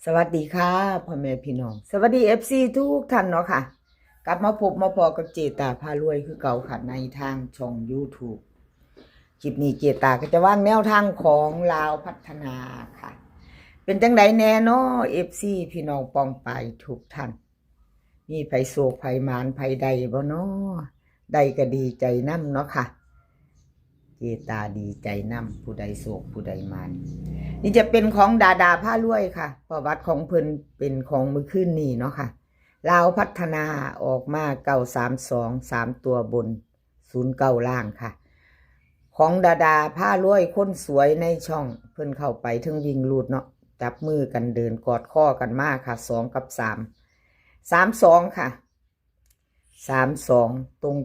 สวัสดีค่ะพ่อแม่พี่น้องสวัสดีFCทุกท่านเนาะค่ะกลับมาพบมาพอกับเจตาพารวยคือเก่าค่ะในทางช่อง YouTube คลิปนี้เจตาก็จะวางแนวทางของลาวพัฒนาค่ะเป็นจังไดแน่เนาะ FC พี่น้องปองไปทุกท่านมีไผโศกไผมานไผใดบ่เนาะใดก็ดีใจนำเนาะค่ะเจตาดีใจนำผู้ใดโศกผู้ใดมานนี่จะเป็นของดาผ้ารวยค่ะประวัติของเพิ่นเป็นของมือขึ้นนี่เนาะค่ะลาวพัฒนาออกมา932 3ตัวบน09ล่างค่ะของดาผ้ารวยคนสวยในช่องเพิ่นเข้าไปถึงยิงลูดเนาะจับมือกันเดินกอดข้อกันมากค่ะ2กับ3 32ค่ะ32ตรง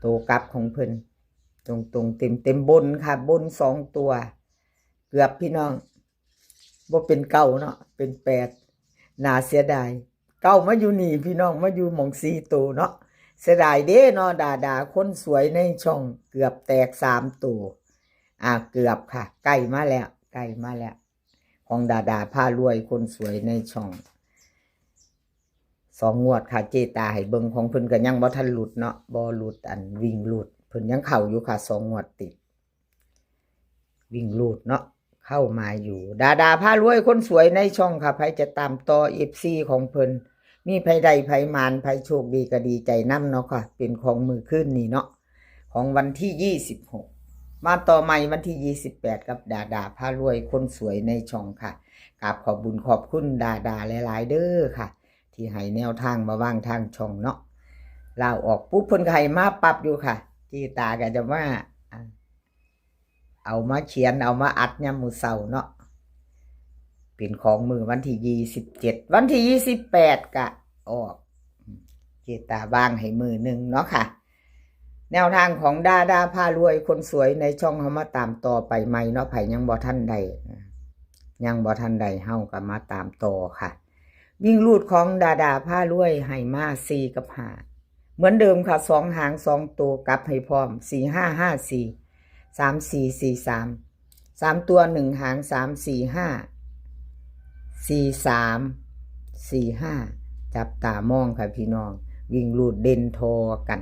ตัวกลับของเพิ่นตรงเต็มบนค่ะบน2ตัวเกือบพี่น้องบ่เป็นเก้าเนาะเป็น8น่าเสียดายเก้ามาอยู่นี่พี่น้องมาอยู่หม่อง4ตัวเนาะเสียดายเด้เนาะดาคนสวยในช่องเกือบแตก3ตัวเกือบค่ะใกล้มาแล้วของดาพารวยคนสวยในช่อง2 งวดค่ะเจตาให้เบิ่งของเพิ่นก็ยังบ่ทันหลุดเนาะบ่หลุดวิ่งหลุดเพิ่นยังเข้าอยู่ค่ะ2 งวดติดวิ่งหลุดเนาะเข้ามาอยู่ดาพารวยคนสวยในช่องค่ะไผจะตามต่อ FC ของเพิ่นมีไผใดไผมานไผโชคดีก็ดีใจนำเนาะค่ะเป็นของมือขึ้นนี่เนาะของวันที่26มาต่อใหม่วันที่28กับดาพารวยคนสวยในช่องค่ะกราบขอบบุญขอบคุณดาหลายๆเด้อค่ะที่ให้แนวทางมาวางทางช่องเนาะลาวออกปุ๊บเพิ่นก็ให้มาปรับอยู่ค่ะจีตาก็จะว่าเอามาเขียนเอามาอัดยามมื้อเช้าเนาะเป็นของมือวันที่27วันที่28ก็ออกเจตาบางให้มือหนึ่งเนาะค่ะแนวทางของดาพารวยคนสวยในช่องเฮามาตามต่อไปใหม่เนาะไผยังบ่ทันใดเฮาก็มาตามต่อค่ะวิ่งรูดของดาพารวยให้มา4กับ5เหมือนเดิมค่ะ2หาง2ตัวกลับให้พร้อม4554 3443 3ตัว1หาง3454345จับตามองค่ะพี่น้องวิ่งรูดเด่นโทกัน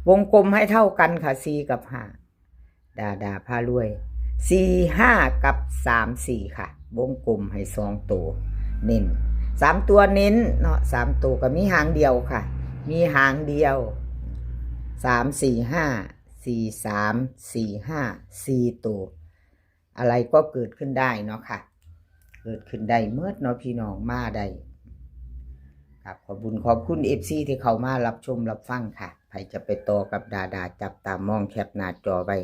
วงกลมให้เท่ากันค่ะ4กับ5ดาพารวย45กับ34ค่ะวงกลมให้2ตัวเน้น3ตัวเน้นเนาะ3ตัวก็มีหางเดียวค่ะมีหางเดียว3454345 4ตัวอะไรก็เกิดขึ้นได้เนาะค่ะเกิดขึ้นได้เมื่อเนาะพี่น้องมาได้ครับขอบคุณขอบคุณ FC ที่เข้ามารับชมรับฟังค่ะใครจะไปต่อกับดาจับตามองแคปหน้าจอไว้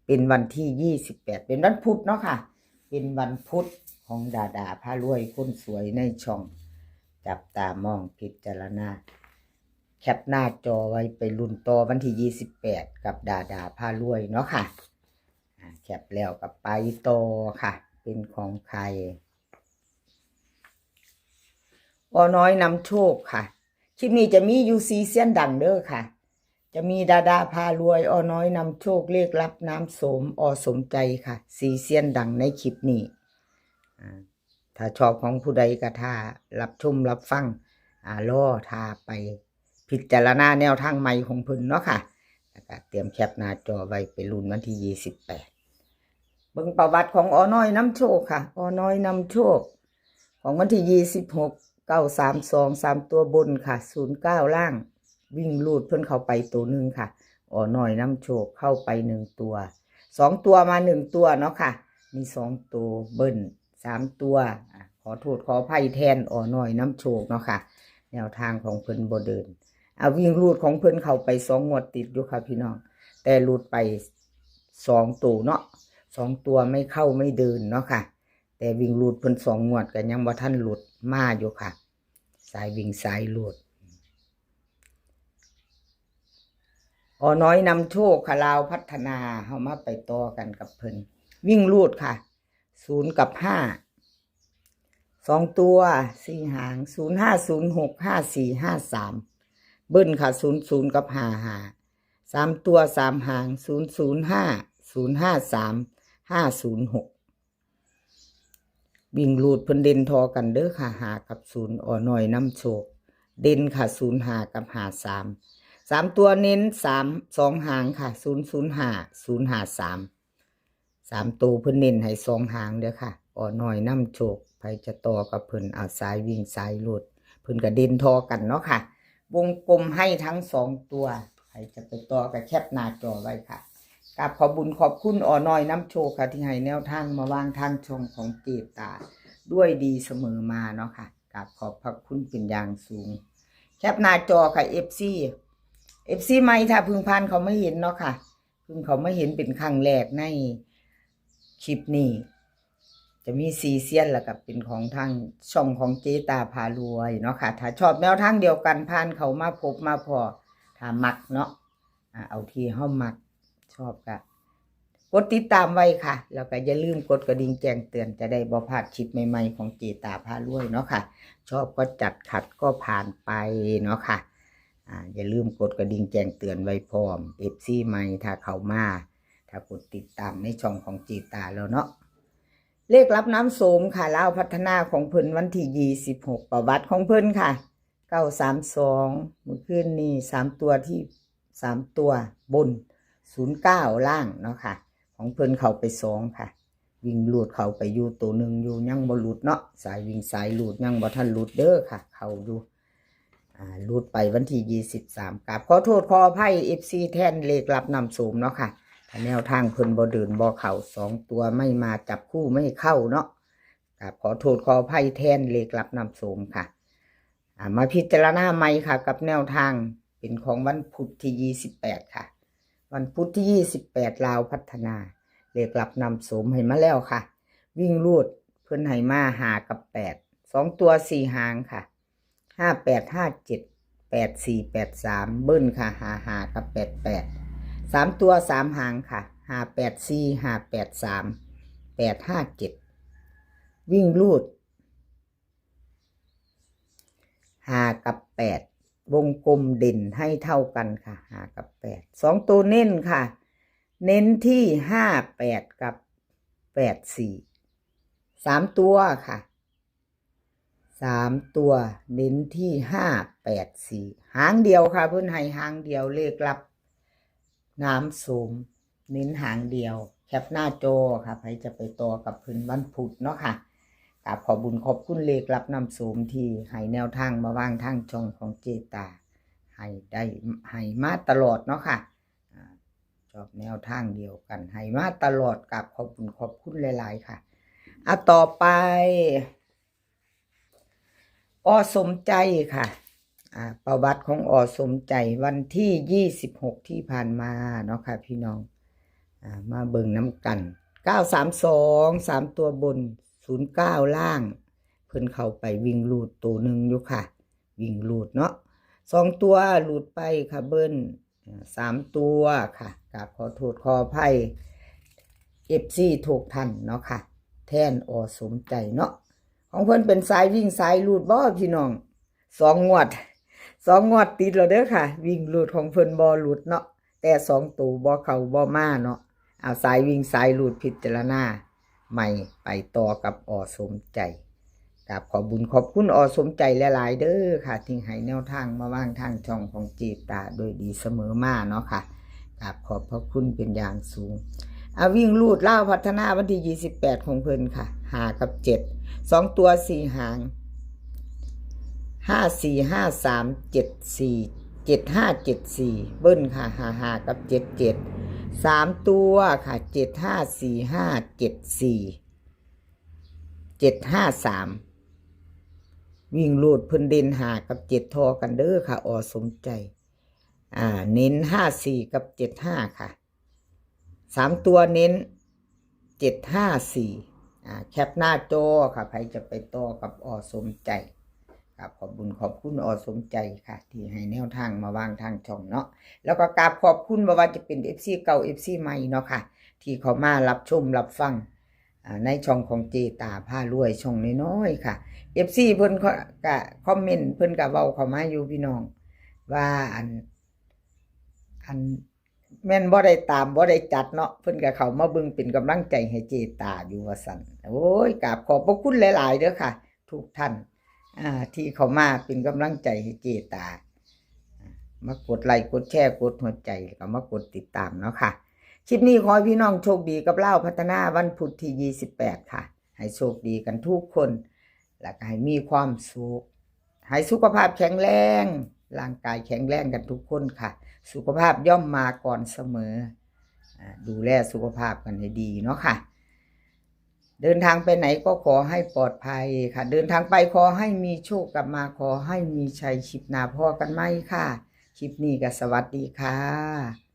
เป็นวันที่28เป็นวันพุธเนาะค่ะเป็นวันพุธของดาพารวยคนสวยในช่องจับตามองพิจารณาแคปหน้าจอไว้ไปลุ้นต่อวันที่28กับดาพารวยเนาะค่ะแคปแล้วกับไปต่อค่ะเป็นของใครน้อยนำโชคค่ะคลิปนี้จะมีUCเซียนดังเด้อค่ะจะมีดาพารวยน้อยนำโชคเลขลับน้ำโสมสมใจค่ะซีเซียนดังในคลิปนี้ถ้าชอบของผู้ใดก็ท่ารับชมรับฟังล่อท่าไปพิจารณาแนวทางใหม่ของเพิ่นเนาะค่ะแล้วก็เตรียมแคปหน้าจอไว้ไปลุ้นวันที่28เบิ่งประวัติของน้อยนำโชคค่ะน้อยนำโชคของวันที่26 932 3ตัวบนค่ะ09ล่างวิ่งลูดเพิ่นเข้าไปตัวนึงค่ะน้อยนำโชคเข้าไป1ตัว2ตัวมา1ตัวเนาะค่ะมี2ตัวเบิ้ล3ตัวขอโทษขออภัยแทนน้อยนำโชคเนาะค่ะแนวทางของเพิ่นบ่เดินวิ่งลูดของเพิ่นเข้าไป2งวดติดอยู่ค่ะพี่น้องแต่ลูดไป2ตัวเนาะ2ตัวไม่เข้าไม่เดินเนาะค่ะแต่วิ่งลูดเพิ่น2งวดก็ยังบ่ทันหลุดมาอยู่ค่ะสายวิ่งสายลูดน้อยนำโชคค่ะลาวพัฒนาเฮามาไปต่อกันกับเพิ่นวิ่งลูดค่ะ0กับ5 2ตัว4หาง05065453เบิ้ลค่ะ00กับ55 3ตัว3หาง005 053 506 วิ่งรูดเพิ่นเด่นทอกันเด้อค่ะหากับศูนย์อ่อน้อยน้ำโชคเด่นค่ะ0 5กับ5 3ตัวเน้น2 หางค่ะ0 0 5 3ตัวเพิ่นเน้นให้2 หางเด้อค่ะอ่อน้อยน้ำโชคไผจะต่อกับเพิ่นเอาสายวิ่งสายรูดเพิ่นก็เด่นทอกันเนาะค่ะวงกลมให้ทั้ง2ตัวใครจะไปต่อกับแคปหน้าจอไว้ค่ะกับขอบุญขอบคุณอ่อน้อยน้ำโชคค่ะที่ให้แนวทางมาวางทางช่องของเจตาด้วยดีเสมอมาเนาะค่ะกับขอบพระคุณเป็นอย่างสูงแคปหน้าจอค่ะ FC ใหม่ถ้าพึ่งพันเขาไม่เห็นเนาะค่ะพึ่งเขาไม่เห็นเป็นครั้งแรกในคลิปนี้จะมีซีเซียนแล้วกับเป็นของทางช่องของเจตาพารวยเนาะค่ะถ้าชอบแนวทางเดียวกันผ่านเขามาพบมาพอถ้ามักเนาะเอาที่เฮามักชอบก็กดติดตามไว้ค่ะแล้วก็อย่าลืมกดกระดิ่งแจ้งเตือนจะได้บ่พลาดคลิปใหม่ๆของเจตาพารวยเนาะค่ะชอบก็จัดขัดก็ผ่านไปเนาะค่ะอย่าลืมกดกระดิ่งแจ้งเตือนไว้พร้อม FC ใหม่ถ้าเข้ามาถ้ากดติดตามในช่องของเจตาแล้วเนาะเลขรับน้ำโสมค่ะลาวพัฒนาของเพิ่นวันที่26ประวัติของเพิ่นค่ะ932เมื่อคืนนี้3ตัวที่3ตัวบน09ล่างเนาะค่ะของเพิ่นเข้าไป2ค่ะวิ่งหลุดเข้าไปอยู่ตัวหนึ่งอยู่ยังบ่หลุดเนาะสายวิ่งสายหลุดยังบ่ทันหลุดเด้อค่ะเข้าอยู่หลุดไปวันที่23กับขอโทษขออภัย FC แทนเลขรับน้ำโสมเนาะค่ะแนวทางเพิ่นบ่เดินบ่เข้า2ตัวไม่มาจับคู่ไม่เข้าเนาะกับขอโทษขออภัยแทนเลขรับน้ำโสมค่ะมาพิจารณาใหม่ค่ะกับแนวทางเป็นของวันพุธที่28ค่ะวันพุธที่28ลาวพัฒนาเลขรับนำโสมให้มาแล้วค่ะวิ่งรูดเพิ่นให้มา5กับ8 2ตัว4 หางค่ะ58 57 84 83เบิ้ลค่ะ55กับ88 3ตัว3 หางค่ะ584 583 857วิ่งรูด5กับ8วงกลมเด่นให้เท่ากันค่ะ5กับ8 2ตัวเน้นค่ะเน้นที่58กับ84 3ตัวค่ะ3ตัวเน้นที่584หางเดียวค่ะเพิ่นให้หางเดียวเลขลับน้ำโสมเน้นหางเดียวแคปหน้าจอค่ะใครจะไปต่อกับเพิ่นวันพุธเนาะค่ะกับขอบุญขอบคุณเลขรับนำโสมที่ให้แนวทางมาวางทางช่องของเจตาให้มาตลอดเนาะค่ะชอบแนวทางเดียวกันให้มาตลอดกับขอบคุณหลายๆค่ะต่อไปสมใจค่ะประวัติของสมใจวันที่26ที่ผ่านมาเนาะค่ะพี่น้องมาเบิ่งน้ำกัน932 3ตัวบน09ล่างเพิ่นเข้าไปวิ่งลูดตัวหนึ่งอยู่ค่ะวิ่งลูดเนาะ2ตัวลูดไปค่ะเบิ้ล3ตัวค่ะกับขอโทษขออภัย FC ถูกทันเนาะค่ะแทนสมใจเนาะของเพิ่นเป็นสายวิ่งสายลูดบ่พี่น้อง2 งวดติดแล้วเด้อค่ะวิ่งลูดของเพิ่นบ่หลุดเนาะแต่2ตัวบ่เข้าบ่มาเนาะเอาสายวิ่งสายลูดพิจารณาใหม่ไปต่อกับสมใจกับขอบุญขอบคุณสมใจหลายๆเด้อค่ะที่ให้แนวทางมาวางทางช่องของเจตาโดยดีเสมอมาเนาะค่ะกับขอบพระคุณเป็นอย่างสูงวิ่งลูดลาวพัฒนาวันที่28ของเพิ่นค่ะ5กับ7 2ตัว4 หาง54 53 74 7574เบิ้ลค่ะ55กับ77 3ตัวค่ะ75 45 74 753วิ่งลูดเพิ่นเด่น5กับ7ทอกันเด้อค่ะสมใจเน้น54กับ75ค่ะ3ตัวเน้น754แคปหน้าจอค่ะใครจะไปต่อกับสมใจกับขอบบุญขอบคุณสมใจค่ะที่ให้แนวทางมาวางทางช่องเนาะแล้วก็กราบขอบคุณบ่ว่าจะเป็น FC เก่า FC ใหม่เนาะค่ะที่เขามารับชมรับฟังในช่องของเจตาพารวยช่องน้อยๆค่ะ FC เพิ่นก็คอมเมนต์เพิ่นก็เว้าเข้ามาอยู่พี่น้องว่าอัน แม่นบ่ได้ตามบ่ได้จัดเนาะเพิ่นก็เข้ามาเบิ่งเป็นกำลังใจให้เจตาอยู่ว่าซั่นโอ้ยกราบขอบพระคุณหลายๆเด้อค่ะ ทุกท่านที่เข้ามาเป็นกำลังใจให้เจตามากดไลค์กดแชร์กดหัวใจแล้วก็มากดติดตามเนาะค่ะคลิปนี้ขอให้พี่น้องโชคดีกับเล่าพัฒนาวันพุธที่28ค่ะให้โชคดีกันทุกคนแล้วก็ให้มีความสุขให้สุขภาพแข็งแรงร่างกายแข็งแรงกันทุกคนค่ะสุขภาพย่อมมาก่อนเสมอดูแลสุขภาพกันให้ดีเนาะค่ะเดินทางไปไหนก็ขอให้ปลอดภัยค่ะเดินทางไปขอให้มีโชคกลับมาขอให้มีชัยคลิปหน้าพอกันไหมค่ะคลิปนี้ก็สวัสดีค่ะ